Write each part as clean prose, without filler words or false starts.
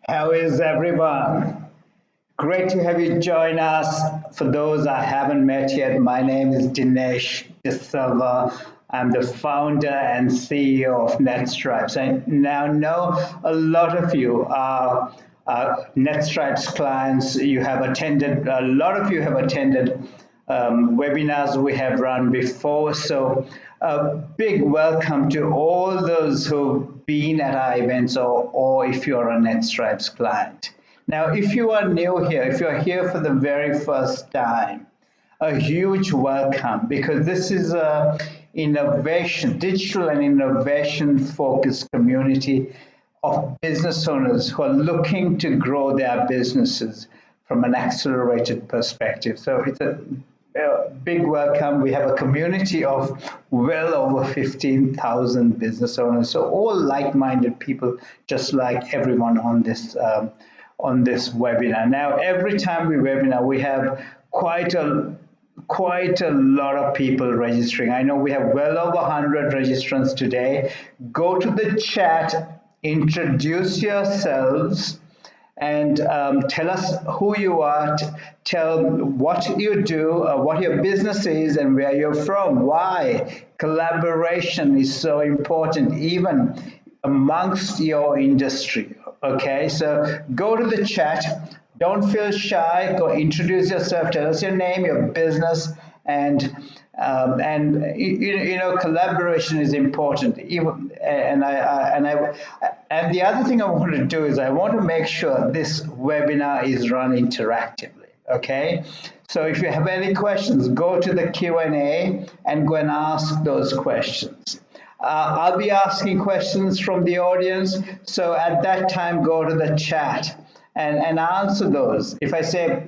How is everyone? Great to have you join us. For those I haven't met yet, my name is Dinesh De Silva. I'm the founder and CEO of netStripes. I now know a lot of you are netStripes clients. You have attended, a lot of you have attended webinars we have run before. So a big welcome to all those who've been at our events or if you're a netStripes client. Now, if you are new here, if you're here for the very first time, a huge welcome because this is a digital and innovation focused community of business owners who are looking to grow their businesses from an accelerated perspective. So it's a big welcome. We have a community of well over 15,000 business owners, so all like-minded people, just like everyone on this webinar. Now, every time we webinar, we have quite a lot of people registering. I know we have well over 100 registrants today. Go to the chat, introduce yourselves, and tell us who you are, tell what you do, what your business is, and where you're from. Why? Collaboration is so important, even amongst your industry. Okay, so go to the chat. Don't feel shy. Go introduce yourself. Tell us your name, your business, and collaboration is important. And the other thing I want to do is I want to make sure this webinar is run interactively. Okay, so if you have any questions, go to the Q&A and go and ask those questions. I'll be asking questions from the audience, so at that time, go to the chat and answer those. If I say,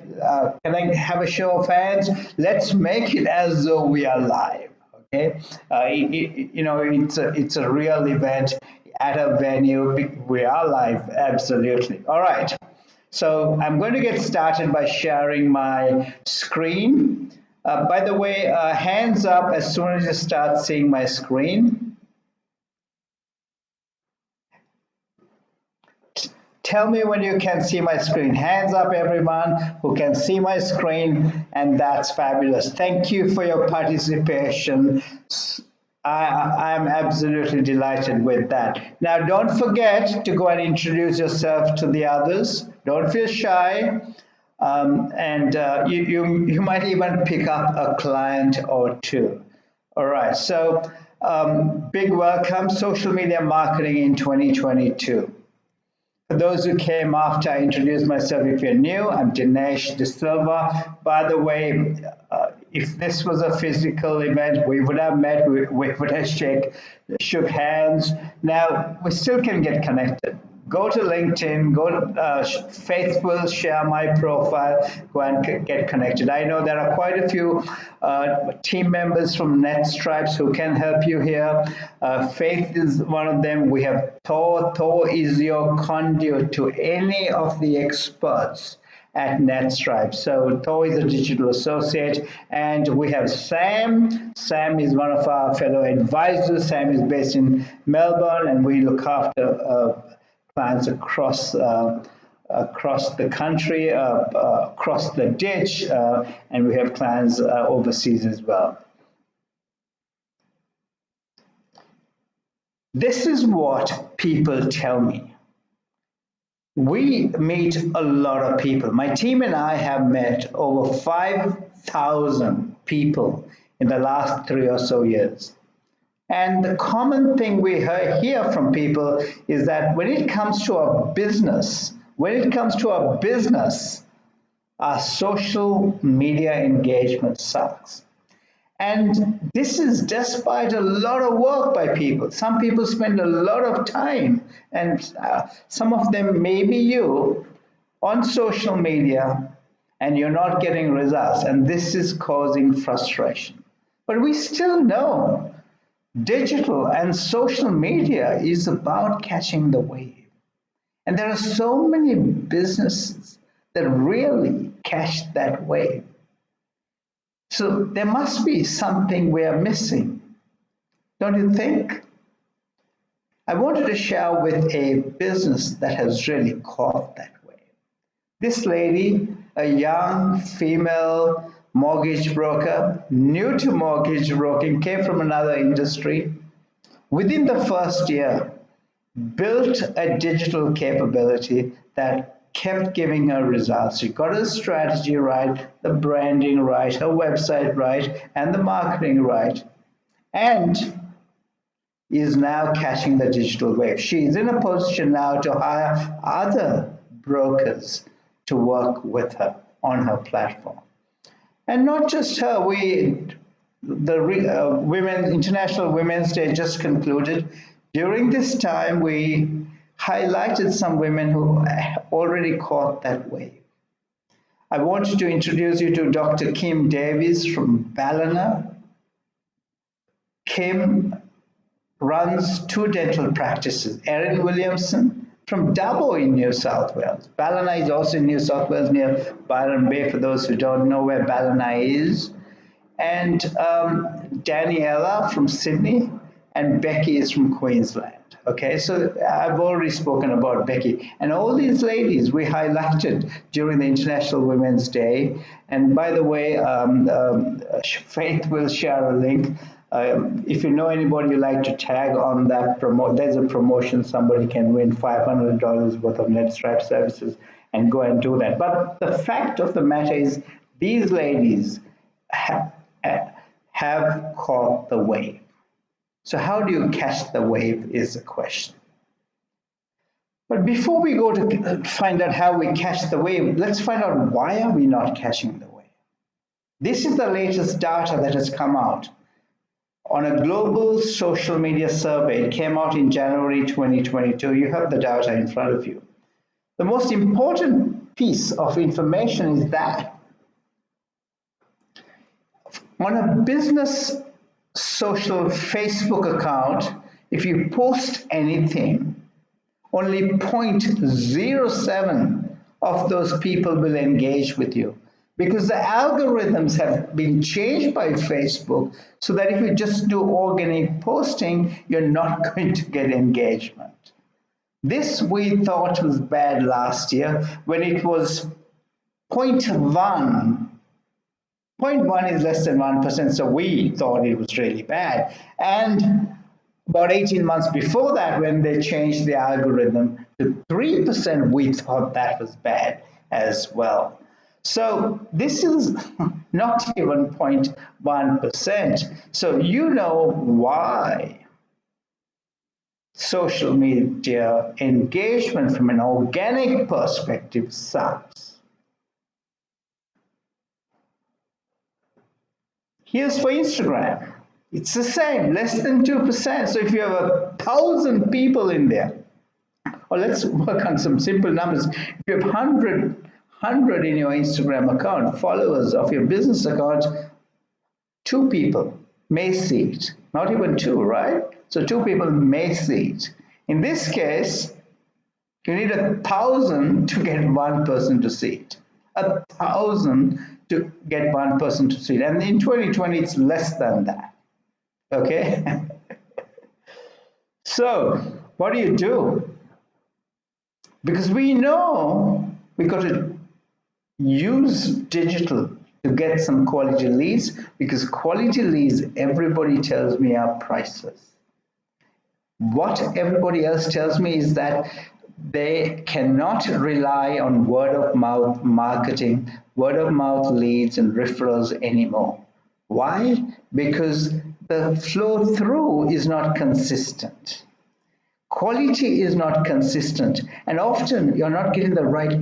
can I have a show of hands? Let's make it as though we are live, okay? It's a real event at a venue. We are live, absolutely. All right, so I'm going to get started by sharing my screen. By the way, hands up as soon as you start seeing my screen. Tell me when you can see my screen. Hands up, everyone who can see my screen, and that's fabulous. Thank you for your participation. I'm absolutely delighted with that. Now, don't forget to go and introduce yourself to the others. Don't feel shy, and you might even pick up a client or two. All right, so big welcome, social media marketing in 2022. For those who came after I introduced myself, if you're new, I'm Dinesh De Silva. By the way, if this was a physical event, we would have met, we would have shook hands. Now, we still can get connected. Go to LinkedIn, go to Faith will share my profile, go and get connected. I know there are quite a few team members from netStripes who can help you here. Faith is one of them. We have Thor. Thor is your conduit to any of the experts at netStripes. So Thor is a digital associate, and we have Sam. Sam is one of our fellow advisors. Sam is based in Melbourne, and we look after clients across the country, across the ditch, and we have clients overseas as well. This is what people tell me. We meet a lot of people. My team and I have met over 5,000 people in the last 3 or so years. And the common thing we hear from people is that when it comes to our business, our social media engagement sucks. And this is despite a lot of work by people. Some people spend a lot of time, and some of them, maybe you, on social media, and you're not getting results. And this is causing frustration. But we still know digital and social media is about catching the wave. And there are so many businesses that really catch that wave. So there must be something we are missing, don't you think? I wanted to share with a business that has really caught that way. This lady, a young female mortgage broker, new to mortgage broking, came from another industry. Within the first year, built a digital capability that kept giving her results. She got her strategy right, the branding right, her website right, and the marketing right, and is now catching the digital wave. She is in a position now to hire other brokers to work with her on her platform. And not just her, International Women's Day just concluded. During this time, we highlighted some women who already caught that wave. I wanted to introduce you to Dr. Kim Davies from Ballina. Kim runs 2 dental practices. Erin Williamson from Dubbo in New South Wales. Ballina is also in New South Wales near Byron Bay, for those who don't know where Ballina is. And Daniela from Sydney, and Becky is from Queensland. Okay, so I've already spoken about Becky. And all these ladies we highlighted during the International Women's Day. And by the way, Faith will share a link. If you know anybody you like to tag on that there's a promotion, somebody can win $500 worth of netStripes services, and go and do that. But the fact of the matter is, these ladies have caught the wave. So how do you catch the wave is the question. But before we go to find out how we catch the wave, let's find out why are we not catching the wave. This is the latest data that has come out on a global social media survey. It came out in January 2022. You have the data in front of you. The most important piece of information is that on a business social Facebook account, if you post anything, only 0.07 of those people will engage with you, because the algorithms have been changed by Facebook so that if you just do organic posting, you're not going to get engagement. This we thought was bad last year when it was 0.1. 0.1 is less than 1%, so we thought it was really bad. And about 18 months before that, when they changed the algorithm to 3%, we thought that was bad as well. So this is not even 0.1%. So you know why social media engagement from an organic perspective sucks. Here's for Instagram. It's the same, less than 2%. So if you have 1,000 people in there, or let's work on some simple numbers. If you have 100 in your Instagram account, followers of your business account, 2 people may see it. Not even 2, right? So 2 people may see it. In this case, you need 1,000 to get 1 person to see it. 1,000 to get 1 person to see it. And in 2020, it's less than that. Okay? So what do? Because we know we got to use digital to get some quality leads, because quality leads, everybody tells me, are priceless. What everybody else tells me is that they cannot rely on word of mouth marketing, word of mouth leads and referrals anymore. Why? Because the flow through is not consistent. Quality is not consistent, and often you're not getting the right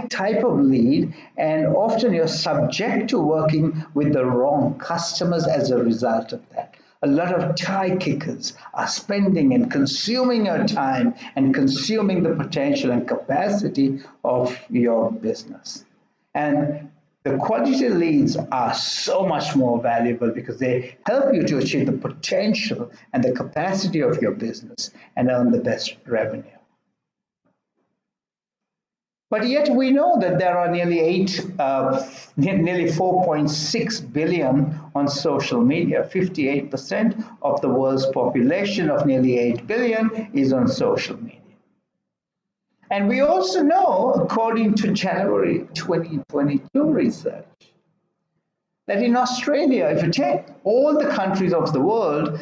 type of lead, and often you're subject to working with the wrong customers as a result of that. A lot of tie kickers are spending and consuming your time and consuming the potential and capacity of your business. And the quality leads are so much more valuable because they help you to achieve the potential and the capacity of your business and earn the best revenue. But yet we know that there are nearly 4.6 billion on social media. 58% of the world's population of nearly 8 billion is on social media. And we also know, according to January 2022 research, that in Australia, if you take all the countries of the world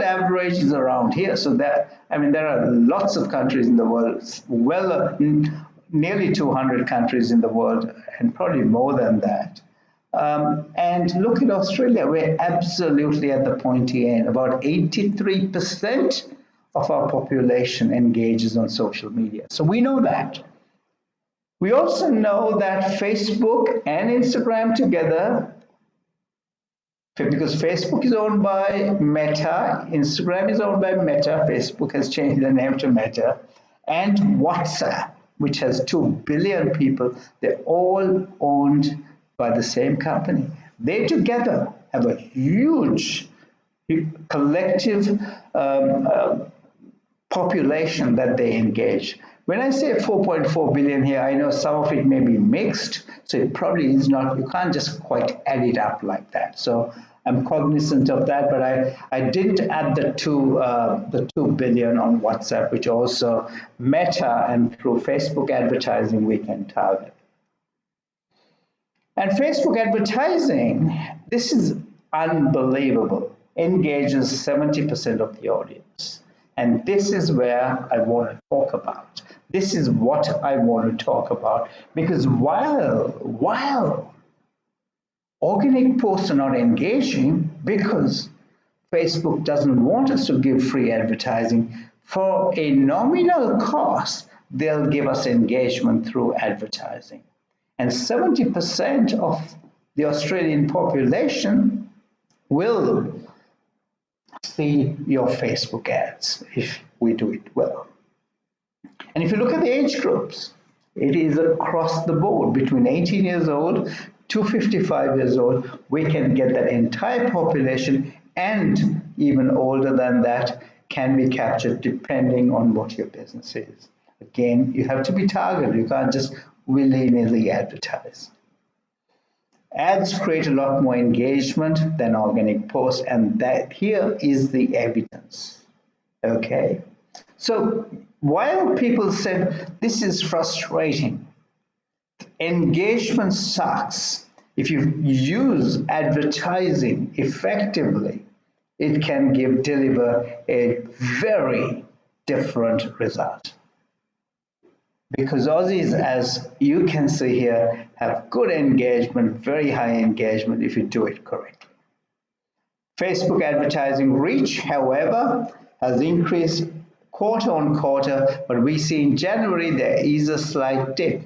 average is around here. So that, I mean, there are lots of countries in the world, nearly 200 countries in the world, and probably more than that. And look at Australia, we're absolutely at the pointy end. About 83% of our population engages on social media. So we know that. We also know that Facebook and Instagram together, because Facebook is owned by Meta, Instagram is owned by Meta, Facebook has changed the name to Meta, and WhatsApp, which has 2 billion people, they're all owned by the same company. They together have a huge collective population that they engage. When I say 4.4 billion here, I know some of it may be mixed, so it probably is not, you can't just quite add it up like that. So I'm cognizant of that, but I didn't add the 2 billion on WhatsApp, which also Meta and through Facebook advertising we can target. And Facebook advertising, this is unbelievable, engages 70% of the audience. And this is where I want to talk about. This is what I want to talk about, because while organic posts are not engaging, because Facebook doesn't want us to give free advertising, for a nominal cost, they'll give us engagement through advertising. And 70% of the Australian population will see your Facebook ads if we do it well. And if you look at the age groups, it is across the board. Between 18 years old to 55 years old, we can get that entire population, and even older than that can be captured depending on what your business is. Again, you have to be targeted. You can't just willy-nilly advertise. Ads create a lot more engagement than organic posts, and that here is the evidence. Okay, so while people said this is frustrating, engagement sucks. If you use advertising effectively, it can deliver a very different result. Because Aussies, as you can see here, have good engagement, very high engagement if you do it correctly. Facebook advertising reach, however, has increased quarter on quarter, but we see in January there is a slight dip.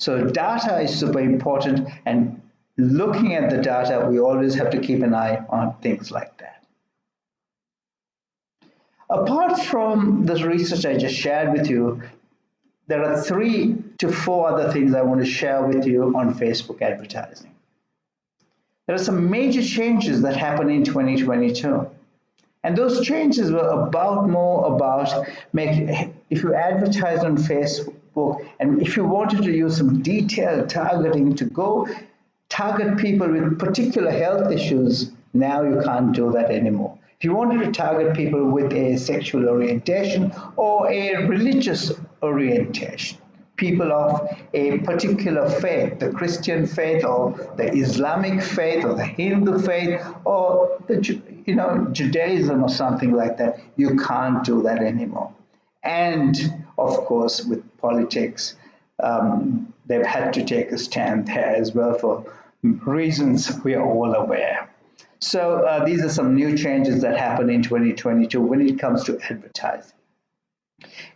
So data is super important, and looking at the data, we always have to keep an eye on things like that. Apart from this research I just shared with you, there are 3 to 4 other things I want to share with you on Facebook advertising. There are some major changes that happened in 2022. And those changes were more about if you advertise on Facebook, and if you wanted to use some detailed targeting to go target people with particular health issues, now you can't do that anymore. If you wanted to target people with a sexual orientation or a religious orientation, people of a particular faith, the Christian faith or the Islamic faith or the Hindu faith or the Judaism or something like that, you can't do that anymore. And of course, with politics, they've had to take a stand there as well for reasons we are all aware. So these are some new changes that happened in 2022 when it comes to advertising.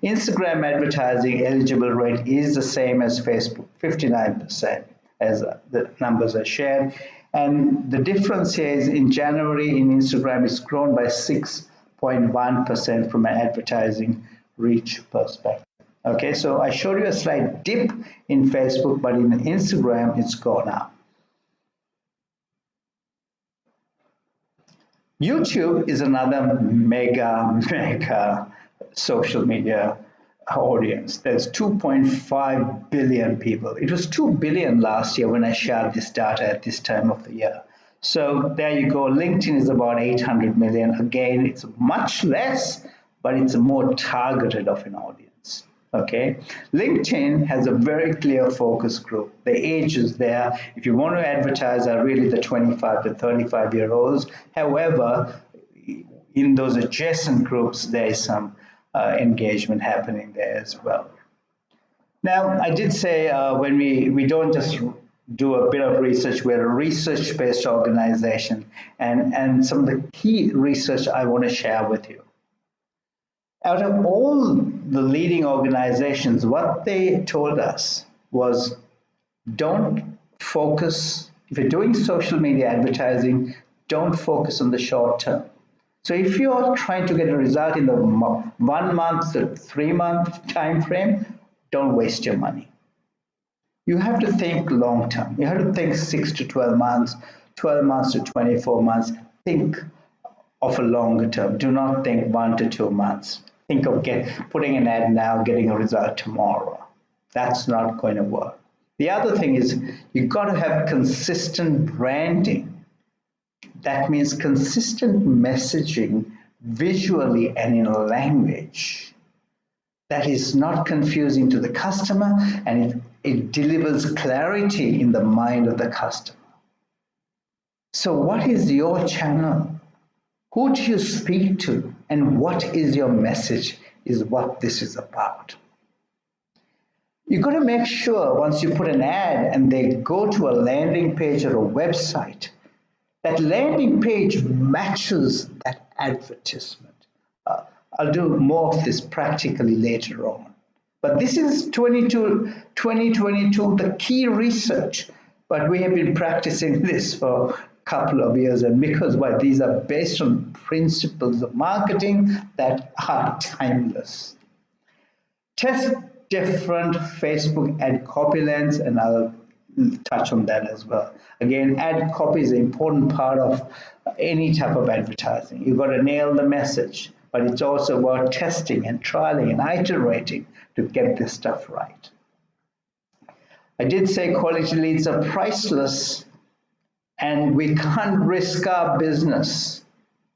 Instagram advertising eligible rate is the same as Facebook, 59%, as the numbers are shared. And the difference here is in January in Instagram, it's grown by 6.1% from an advertising reach perspective. Okay, so I showed you a slight dip in Facebook, but in Instagram, it's gone up. YouTube is another mega social media audience. There's 2.5 billion people. It was 2 billion last year when I shared this data at this time of the year. So there you go. LinkedIn is about 800 million. Again, it's much less, but it's more targeted of an audience. Okay. LinkedIn has a very clear focus group. The age is there. If you want to advertise, are really the 25 to 35-year-olds. However, in those adjacent groups, there is some engagement happening there as well. Now, I did say when we don't just do a bit of research, we're a research-based organization, and some of the key research I want to share with you. Out of all the leading organizations, what they told us was don't focus, if you're doing social media advertising, don't focus on the short term. So if you're trying to get a result in the 1 month to 3 month time frame, don't waste your money. You have to think long term. You have to think 6 to 12 months, 12 months to 24 months. Think of a longer term. Do not think 1 to 2 months. Think of putting an ad now, getting a result tomorrow. That's not going to work. The other thing is you've got to have consistent branding. That means consistent messaging visually and in a language that is not confusing to the customer, and it delivers clarity in the mind of the customer. So what is your channel? Who do you speak to? And what is your message is what this is about. You've got to make sure once you put an ad and they go to a landing page or a website, that landing page matches that advertisement. I'll do more of this practically later on. But this is 2022, the key research. But we have been practicing this for a couple of years, and because these are based on principles of marketing that are timeless. Test different Facebook ad copy lengths, and I'll touch on that as well. Again, ad copy is an important part of any type of advertising. You've got to nail the message, but it's also about testing and trialing and iterating to get this stuff right. I did say quality leads are priceless, and we can't risk our business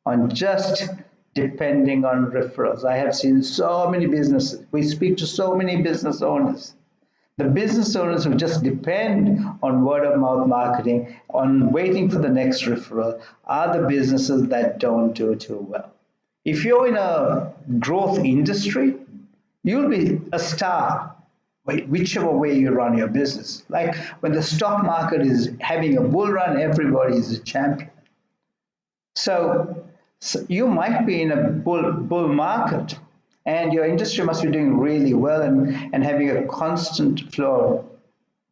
on just depending on referrals. I have seen so many businesses. We speak to so many business owners. The business owners who just depend on word of mouth marketing, on waiting for the next referral, are the businesses that don't do too well. If you're in a growth industry, you'll be a star, whichever way you run your business. Like when the stock market is having a bull run, everybody is a champion. So you might be in a bull market, and your industry must be doing really well and having a constant flow of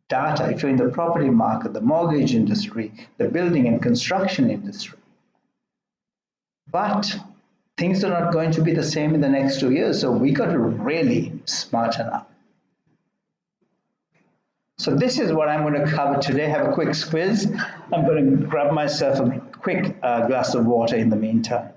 data. If you're in the property market, the mortgage industry, the building and construction industry. But things are not going to be the same in the next 2 years, so we got to really smarten up. So this is what I'm going to cover today. Have a quick squeeze. I'm going to grab myself a quick glass of water in the meantime.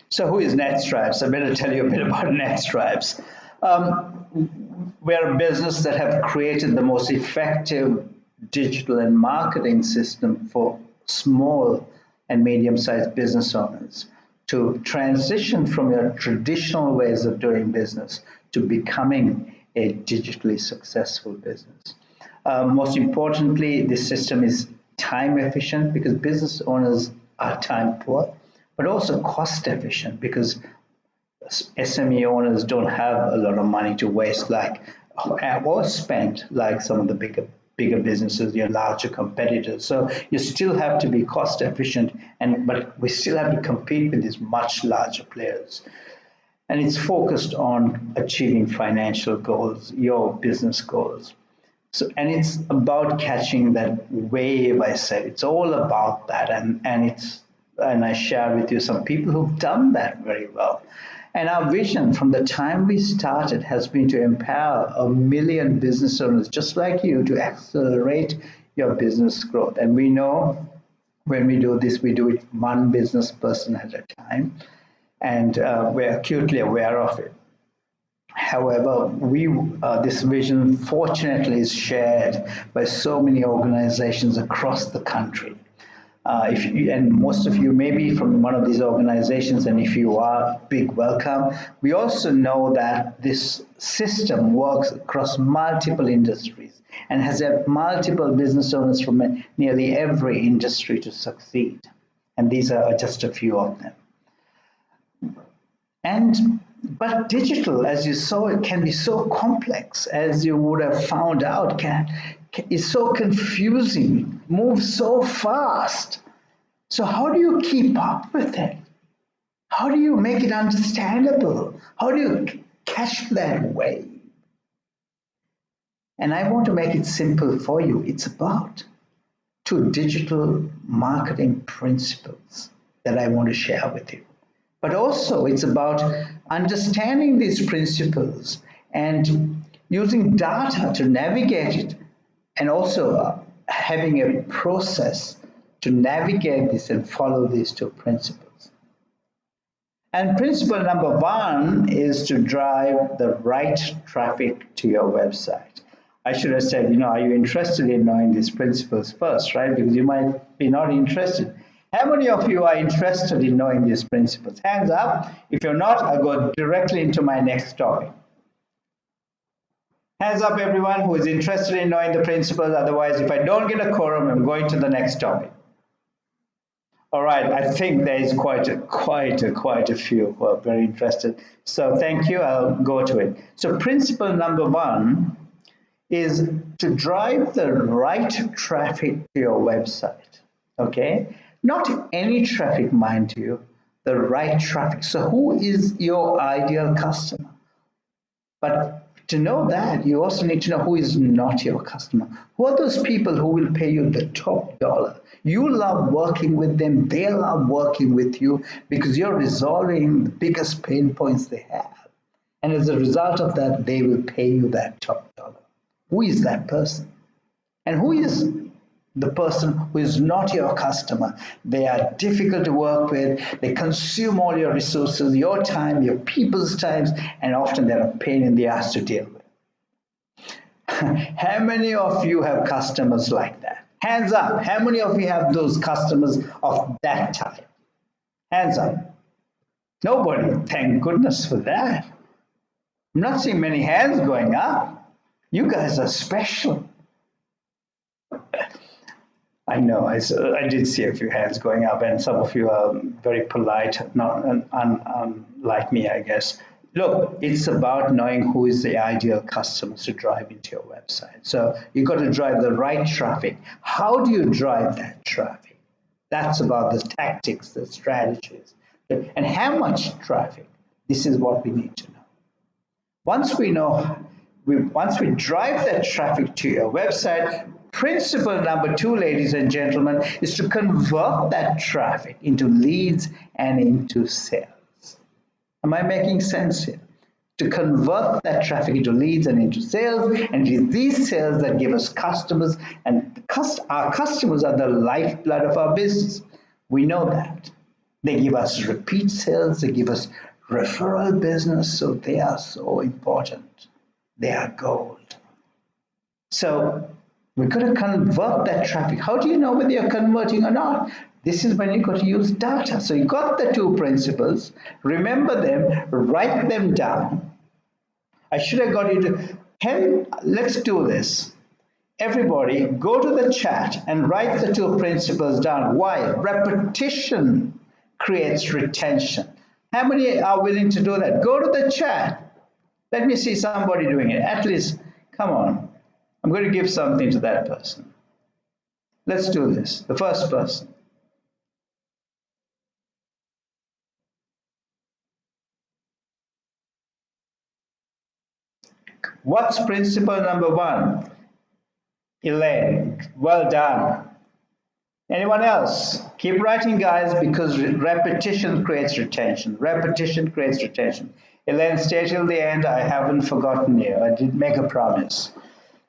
So who is netStripes? I better tell you a bit about netStripes. We're a business that have created the most effective digital and marketing system for small and medium-sized business owners to transition from your traditional ways of doing business to becoming a digitally successful business. Most importantly, this system is time efficient because business owners are time poor, but also cost efficient because SME owners don't have a lot of money to waste or spend like some of the bigger businesses, your larger competitors. So you still have to be cost efficient, but we still have to compete with these much larger players. And it's focused on achieving financial goals, your business goals. So, and it's about catching that wave, I said. It's all about that. And I shared with you some people who've done that very well. And our vision from the time we started has been to empower 1 million business owners just like you to accelerate your business growth. And we know when we do this, we do it one business person at a time, and we're acutely aware of it. However, this vision fortunately is shared by so many organizations across the country. And most of you may be from one of these organizations, and if you are, big welcome. We also know that this system works across multiple industries and has helped multiple business owners from nearly every industry to succeed. And these are just a few of them. But digital, as you saw, it can be so complex, as you would have found out, is so confusing, moves so fast. So how do you keep up with it? How do you make it understandable? How do you catch that wave? And I want to make it simple for you. It's about 2 digital marketing principles that I want to share with you. But also it's about understanding these principles and using data to navigate it, and also having a process to navigate this and follow these 2 principles. And principle number 1 is to drive the right traffic to your website. I should have said, are you interested in knowing these principles first, right? Because you might be not interested. How many of you are interested in knowing these principles? Hands up. If you're not, I'll go directly into my next topic. Hands up, everyone who is interested in knowing the principles. Otherwise, if I don't get a quorum, I'm going to the next topic. All right, I think there is quite a few who are very interested. So thank you. I'll go to it. So principle number 1 is to drive the right traffic to your website. Okay. Not any traffic, mind you, the right traffic. So who is your ideal customer? But to know that, you also need to know who is not your customer. Who are those people who will pay you the top dollar? You love working with them, they love working with you because you're resolving the biggest pain points they have. And as a result of that, they will pay you that top dollar. Who is that person? And who is the person who is not your customer? They are difficult to work with. They consume all your resources, your time, your people's times, and often they're a pain in the ass to deal with. How many of you have customers like that? Hands up. How many of you have those customers of that type? Hands up. Nobody. Thank goodness for that. I'm not seeing many hands going up. You guys are special. I know, I did see a few hands going up, and some of you are very polite, not unlike me, I guess. Look, it's about knowing who is the ideal customers to drive into your website. So you've got to drive the right traffic. How do you drive that traffic? That's about the tactics, the strategies. And how much traffic? This is what we need to know. Once we drive that traffic to your website, principle number 2, ladies and gentlemen, is to convert that traffic into leads and into sales. Am I making sense here? To convert that traffic into leads and into sales, and it is these sales that give us customers, and our customers are the lifeblood of our business. We know that. They give us repeat sales, they give us referral business, so they are so important. They are gold. So we've got to convert that traffic. How do you know whether you're converting or not? This is when you've got to use data. So you got the 2 principles, remember them, write them down. I should have got you to, let's do this. Everybody go to the chat and write the 2 principles down. Why? Repetition creates retention. How many are willing to do that? Go to the chat. Let me see somebody doing it. At least, come on. I'm going to give something to that person. Let's do this. The first person. What's principle number 1? Elaine, well done. Anyone else? Keep writing, guys, because repetition creates retention. Repetition creates retention. Elaine, stay till the end. I haven't forgotten you. I did make a promise.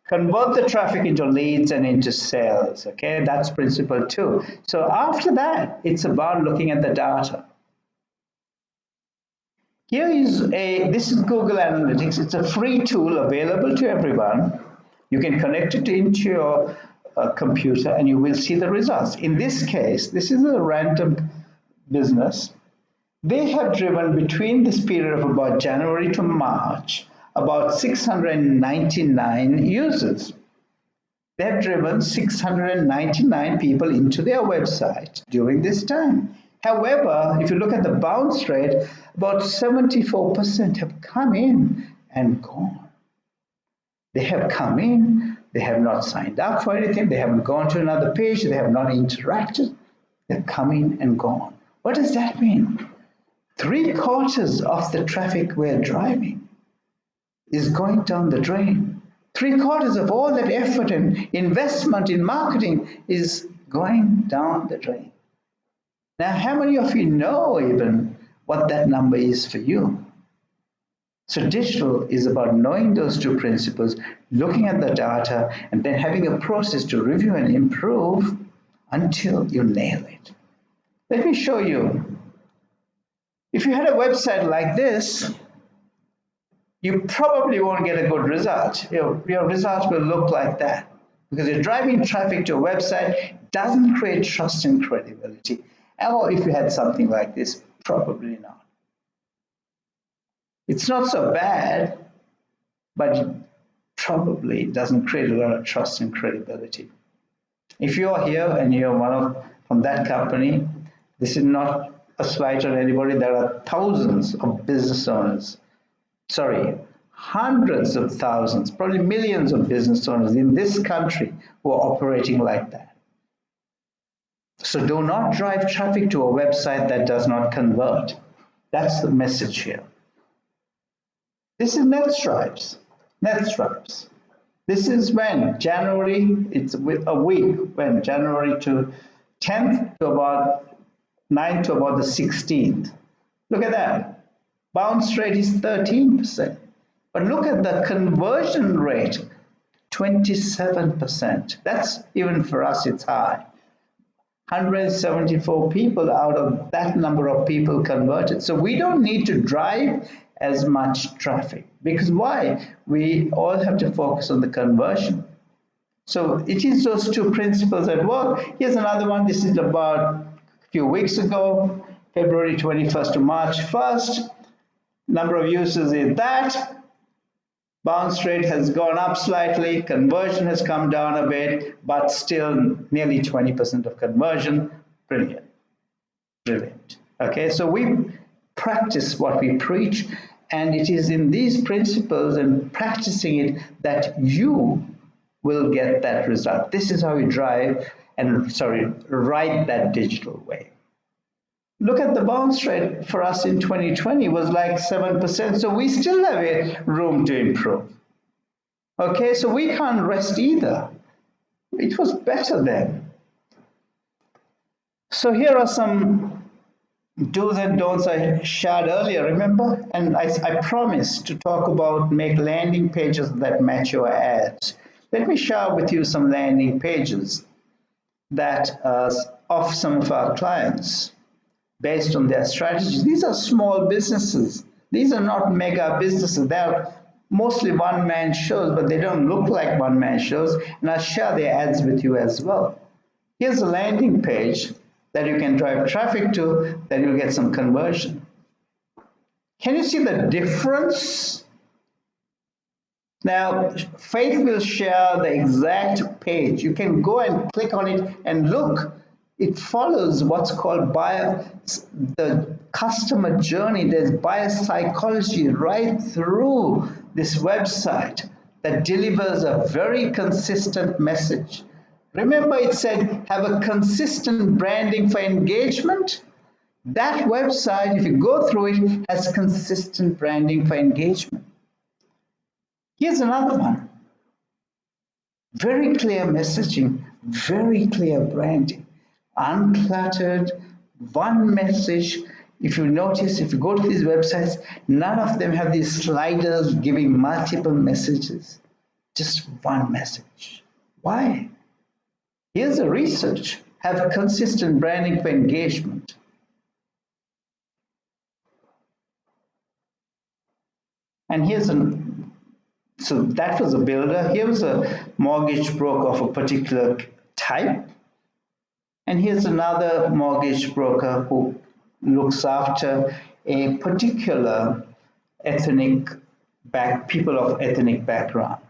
Convert the traffic into leads and into sales. Okay, that's principle two. So after that, it's about looking at the data. Here is this is Google Analytics. It's a free tool available to everyone. You can connect it into your computer and you will see the results. In this case, this is a random business. They have driven between this period of about January to March about 699 users. They have driven 699 people into their website during this time. However, if you look at the bounce rate, about 74% have come in and gone. They have come in, they have not signed up for anything, they haven't gone to another page, they have not interacted, they've come in and gone. What does that mean? 3/4 of the traffic we're driving is going down the drain. 3/4 of all that effort and investment in marketing is going down the drain. Now, how many of you know even what that number is for you? So digital is about knowing those two principles, looking at the data, and then having a process to review and improve until you nail it. Let me show you. If you had a website like this, you probably won't get a good result. Your results will look like that because you're driving traffic to a website doesn't create trust and credibility. Or if you had something like this, probably not. It's not so bad, but it probably doesn't create a lot of trust and credibility. If you're here and you're from that company, this is not a slight on anybody. There are thousands of business owners. Sorry, hundreds of thousands, probably millions of business owners in this country who are operating like that. So do not drive traffic to a website that does not convert. That's the message here. This is netStripes. netStripes. This is when January, it's a week, when January to 10th to about 9th to about the 16th. Look at that. Bounce rate is 13%. But look at the conversion rate, 27%. That's, even for us, it's high. 174 people out of that number of people converted. So we don't need to drive as much traffic. Because why? We all have to focus on the conversion. So it is those two principles at work. Here's another one. This is about a few weeks ago, February 21st to March 1st. Number of users is that. Bounce rate has gone up slightly, conversion has come down a bit, but still nearly 20% of conversion. Brilliant. Brilliant. Okay, so we practice what we preach, and it is in these principles and practicing it that you will get that result. This is how you drive and, ride that digital way. Look at the bounce rate for us in 2020 was like 7%, so we still have a room to improve. Okay, so we can't rest either. It was better then. So here are some do's and don'ts I shared earlier, remember? And I promised to talk about make landing pages that match your ads. Let me share with you some landing pages that of some of our clients based on their strategies. These are small businesses. These are not mega businesses. They're mostly one-man shows, but they don't look like one-man shows. And I'll share their ads with you as well. Here's a landing page that you can drive traffic to, that you'll get some conversion. Can you see the difference? Now, Faith will share the exact page. You can go and click on it and look. It follows what's called the customer journey. There's buyer psychology right through this website that delivers a very consistent message. Remember, it said have a consistent branding for engagement. That website, if you go through it, has consistent branding for engagement. Here's another one. Very clear messaging, very clear branding. uncluttered, one message. If you notice, if you go to these websites, none of them have these sliders giving multiple messages, just one message. Why? Here's the research. Have consistent branding for engagement. And so that was a builder. Here was a mortgage broker of a particular type. And here's another mortgage broker who looks after a particular people of ethnic background.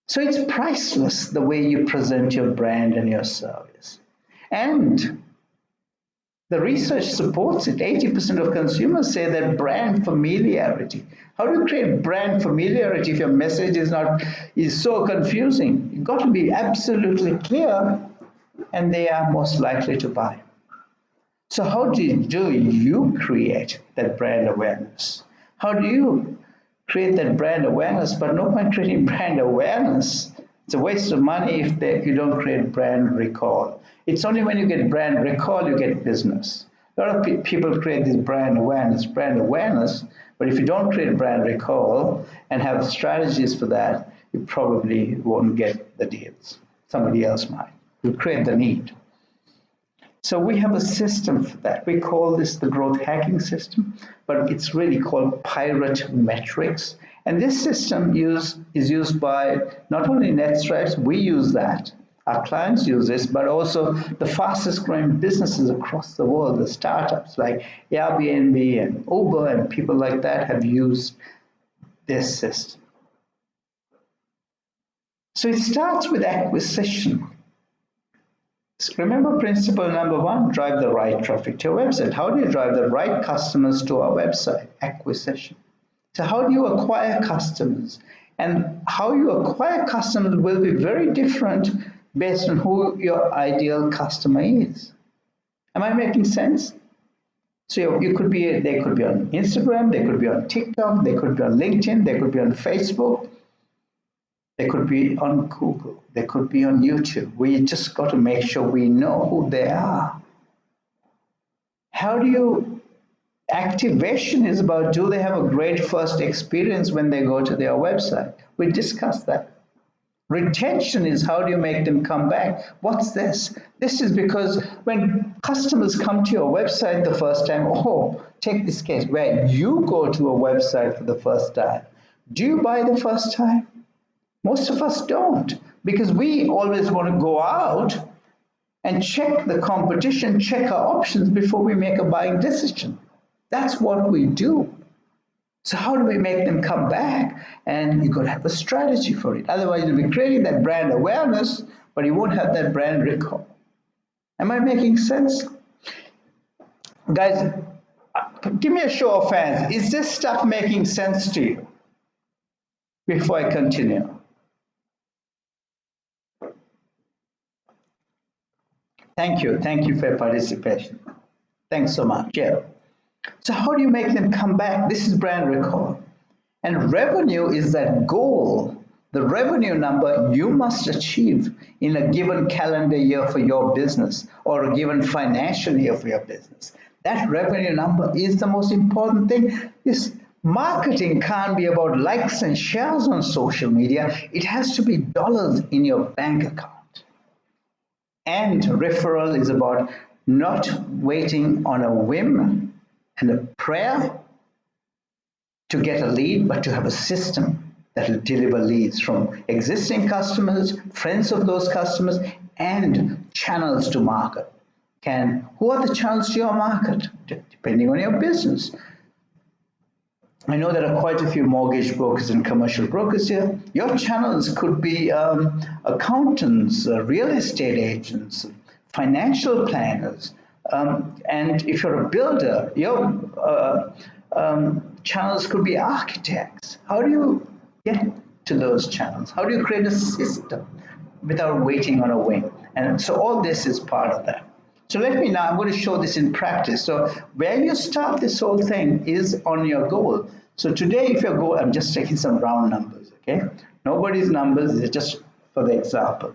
So it's priceless the way you present your brand and your service. And the research supports it. 80% of consumers say that brand familiarity. How do you create brand familiarity if your message is so confusing? You've got to be absolutely clear, and they are most likely to buy. So how do you create that brand awareness? How do you create that brand awareness? But no point creating brand awareness. It's a waste of money if you don't create brand recall. It's only when you get brand recall you get business. A lot of people create this brand awareness, but if you don't create brand recall and have strategies for that, you probably won't get the deals. Somebody else might. You create the need. So we have a system for that. We call this the growth hacking system, but it's really called Pirate Metrics. And this system is used by not only netStripes, we use that. Our clients use this, but also the fastest growing businesses across the world, the startups like Airbnb and Uber and people like that have used this system. So it starts with acquisition. Remember principle number one, drive the right traffic to your website. How do you drive the right customers to our website? Acquisition. So how do you acquire customers? And how you acquire customers will be very different based on who your ideal customer is. Am I making sense? So they could be on Instagram, they could be on TikTok, they could be on LinkedIn, they could be on Facebook, they could be on Google, they could be on YouTube. We just got to make sure we know who they are. Activation is about, do they have a great first experience when they go to their website? We discussed that. Retention is, how do you make them come back? What's this? This is because when customers come to your website the first time, take this case where you go to a website for the first time. Do you buy the first time? Most of us don't, because we always want to go out and check the competition, check our options before we make a buying decision. That's what we do. So how do we make them come back? And you've got to have a strategy for it. Otherwise, you'll be creating that brand awareness, but you won't have that brand recall. Am I making sense? Guys, give me a show of hands. Is this stuff making sense to you? Before I continue. Thank you. Thank you for your participation. Thanks so much. Yeah. So how do you make them come back? This is brand recall. And revenue is that goal, the revenue number you must achieve in a given calendar year for your business or a given financial year for your business. That revenue number is the most important thing. This marketing can't be about likes and shares on social media. It has to be dollars in your bank account. And referral is about not waiting on a whim and a prayer to get a lead, but to have a system that will deliver leads from existing customers, friends of those customers, and channels to market. Who are the channels to your market? Depending on your business. I know there are quite a few mortgage brokers and commercial brokers here. Your channels could be accountants, real estate agents, financial planners, and if you're a builder, your channels could be architects. How do you get to those channels? How do you create a system without waiting on a wing? And so all this is part of that. So I'm going to show this in practice. So where you start this whole thing is on your goal. So today, if your goal, I'm just taking some round numbers, okay? Nobody's numbers, it's just for the example.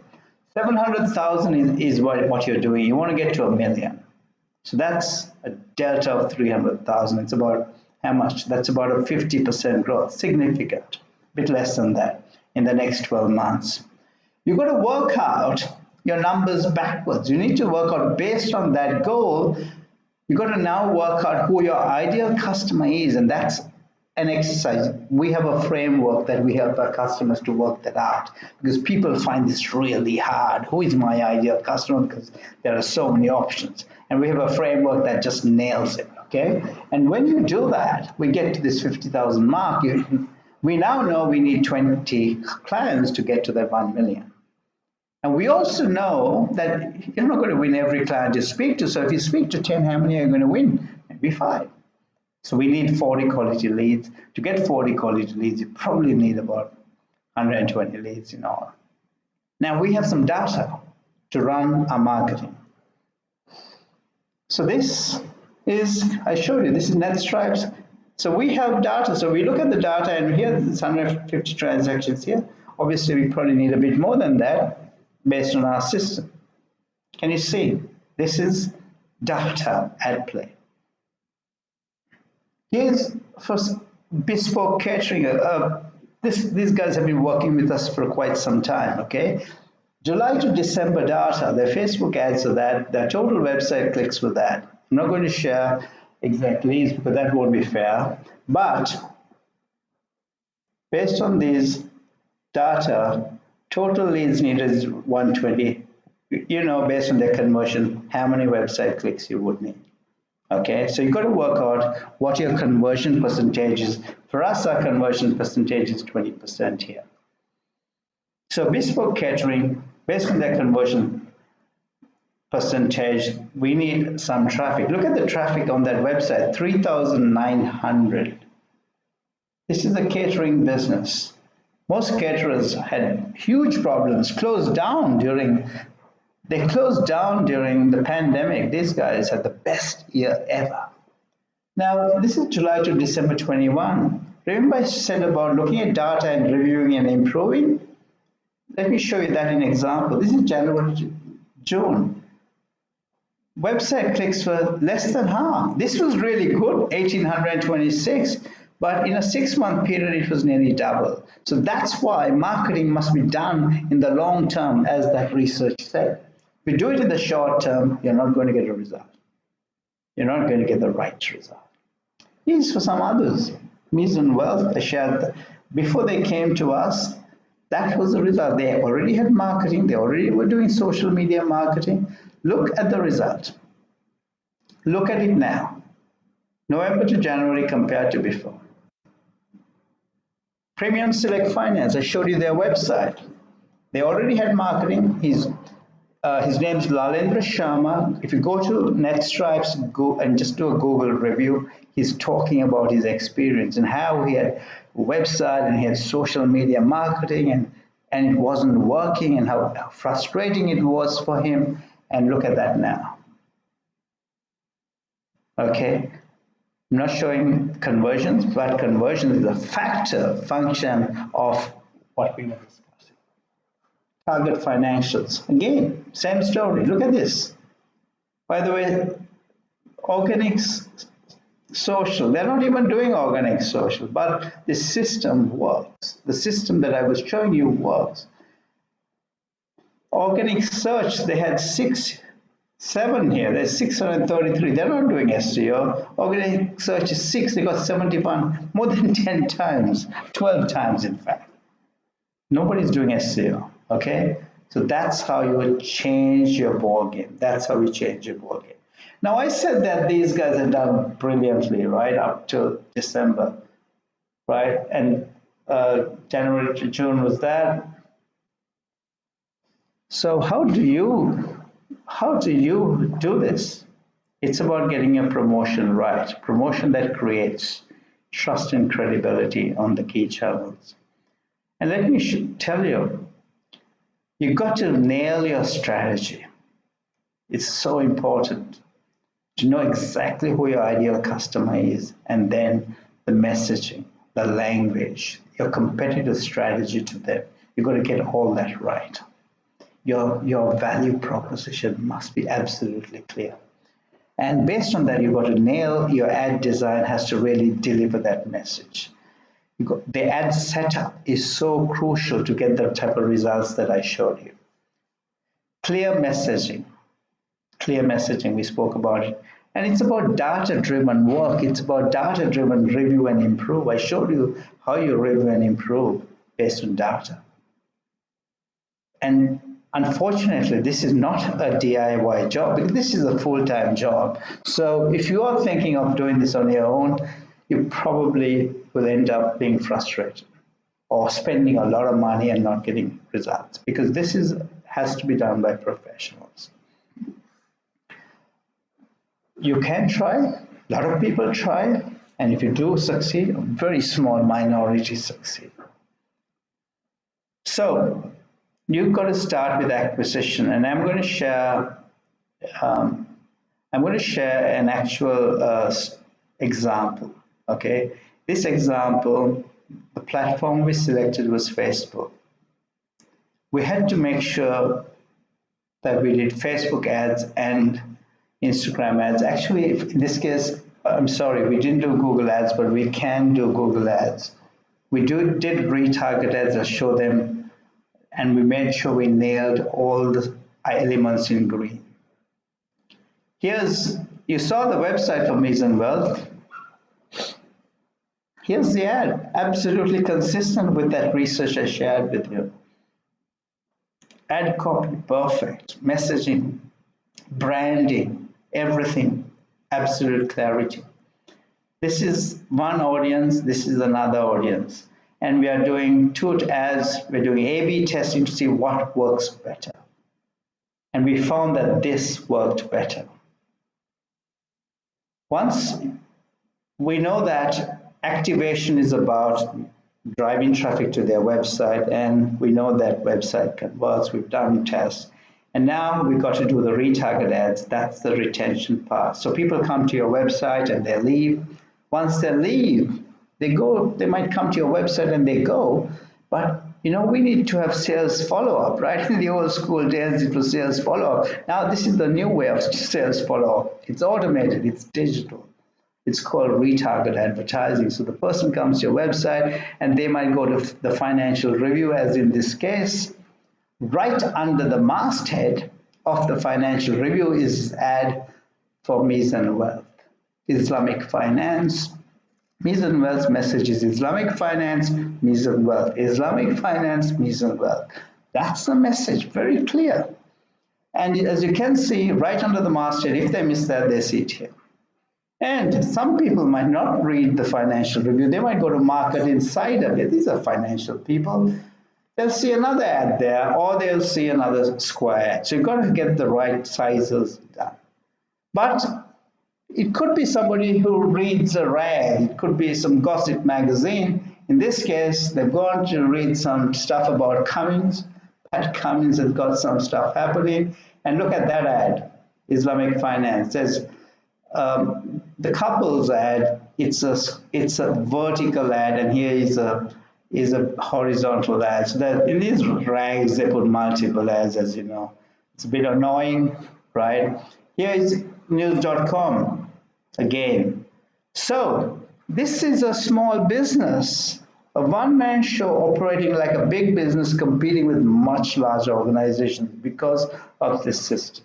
700,000 is what you're doing. You want to get to 1 million. So that's a delta of 300,000. It's about how much? That's about a 50% growth, significant, a bit less than that in the next 12 months. You've got to work out your numbers backwards. You need to work out based on that goal. You've got to now work out who your ideal customer is, and that's an exercise. We have a framework that we help our customers to work that out because people find this really hard. Who is my ideal customer? Because there are so many options. And we have a framework that just nails it, okay? And when you do that, we get to this 50,000 mark. We now know we need 20 clients to get to that 1 million. And we also know that you're not going to win every client you speak to. So if you speak to 10, how many are you going to win? Maybe 5. So we need 40 quality leads. To get 40 quality leads, you probably need about 120 leads in all. Now we have some data to run our marketing. So this is, I showed you, this is netStripes. So we have data. So we look at the data, and here there's 150 transactions here. Obviously, we probably need a bit more than that based on our system. Can you see? This is data at play. Here's for bespoke catering. These guys have been working with us for quite some time, okay? July to December data, their Facebook ads are that, their total website clicks for that. I'm not going to share exact leads because that won't be fair, but based on these data, total leads needed is 120. You know, based on their conversion, how many website clicks you would need. Okay, so you've got to work out what your conversion percentage is. For us, our conversion percentage is 20% here. So bespoke catering, based on their conversion percentage, we need some traffic. Look at the traffic on that website, 3,900. This is a catering business. Most caterers had huge problems, closed down during the pandemic. These guys had the best year ever. Now, this is July to December 21. Remember I said about looking at data and reviewing and improving? Let me show you that in example. This is January to June. Website clicks were less than half. This was really good, 1,826. But in a 6-month period, it was nearly double. So that's why marketing must be done in the long term, as that research said. If you do it in the short term, you're not going to get a result. You're not going to get the right result. Here's for some others. Mise en Wealth, I shared that. Before they came to us, that was the result. They already had marketing. They already were doing social media marketing. Look at the result. Look at it now. November to January compared to before. Premium Select Finance, I showed you their website. They already had marketing. His name is Lalendra Sharma. If you go to netStripes, go and just do a Google review, he's talking about his experience and how he had a website and he had social media marketing and it wasn't working and how frustrating it was for him. And look at that now. Okay. I'm not showing conversions, but conversion is a function of what we were discussing. Target financials. Again, same story. Look at this. By the way, organic social, they're not even doing organic social, but the system works. The system that I was showing you works. Organic search, they had 7 here. There's 633. They're not doing SEO. Organic search is 6. They got 71, more than 10 times, 12 times in fact. Nobody's doing SEO. Okay, so that's how you would change your ball game. That's how you change your ball game. Now I said that these guys have done brilliantly, right, up to December, right, and January to June was that. So how do you do this? It's about getting a promotion right. Promotion that creates trust and credibility on the key channels. And let me tell you, you've got to nail your strategy. It's so important to know exactly who your ideal customer is, and then the messaging, the language, your competitive strategy to them. You've got to get all that right. your value proposition must be absolutely clear. And based on that, you've got to nail your ad design has to really deliver that message. The ad setup is so crucial to get the type of results that I showed you. Clear messaging. Clear messaging, we spoke about it. And it's about data-driven work. It's about data-driven review and improve. I showed you how you review and improve based on data. And unfortunately, this is not a DIY job because this is a full-time job. So if you are thinking of doing this on your own, you probably will end up being frustrated or spending a lot of money and not getting results because this has to be done by professionals. You can try, a lot of people try, and if you do succeed, a very small minority succeed. So you've got to start with acquisition, and I'm going to share an actual example. Okay, this example, the platform we selected was Facebook. We had to make sure that we did Facebook ads and Instagram ads. Actually, in this case, I'm sorry, we didn't do Google ads, but we can do Google ads. We did retarget ads, I'll show them, and we made sure we nailed all the elements in green. You saw the website for Mise en Wealth. Here's the ad, absolutely consistent with that research I shared with you. Ad copy, perfect. Messaging, branding, everything, absolute clarity. This is one audience, this is another audience. And we are doing two ads, we're doing A/B testing to see what works better. And we found that this worked better. Once we know that activation is about driving traffic to their website, and we know that website converts, we've done tests, and now we've got to do the retarget ads. That's the retention part. So people come to your website and they leave. Once they leave, they might come to your website and they go, but we need to have sales follow-up, right? In the old school days, it was sales follow-up. Now this is the new way of sales follow-up. It's automated, it's digital. It's called retarget advertising. So the person comes to your website and they might go to the financial review, as in this case. Right under the masthead of the financial review is ad for Mise en Wealth. Islamic finance. Mise en Wealth's message is Islamic finance, Mise en Wealth. Islamic finance, Mise en Wealth. That's the message, very clear. And as you can see, right under the masthead, if they miss that, they see it here. And some people might not read the financial review. They might go to Market Insider. These are financial people. They'll see another ad there, or they'll see another square ad. So you've got to get the right sizes done. But it could be somebody who reads a rag. It could be some gossip magazine. In this case, they've gone to read some stuff about Cummins. Pat Cummins has got some stuff happening. And look at that ad, Islamic finance. There's the couples ad. It's a vertical ad, and here is a horizontal ad. So that in these rags they put multiple ads, as you know. It's a bit annoying, right? Here is news.com again. So this is a small business, a one-man show operating like a big business, competing with much larger organizations because of this system.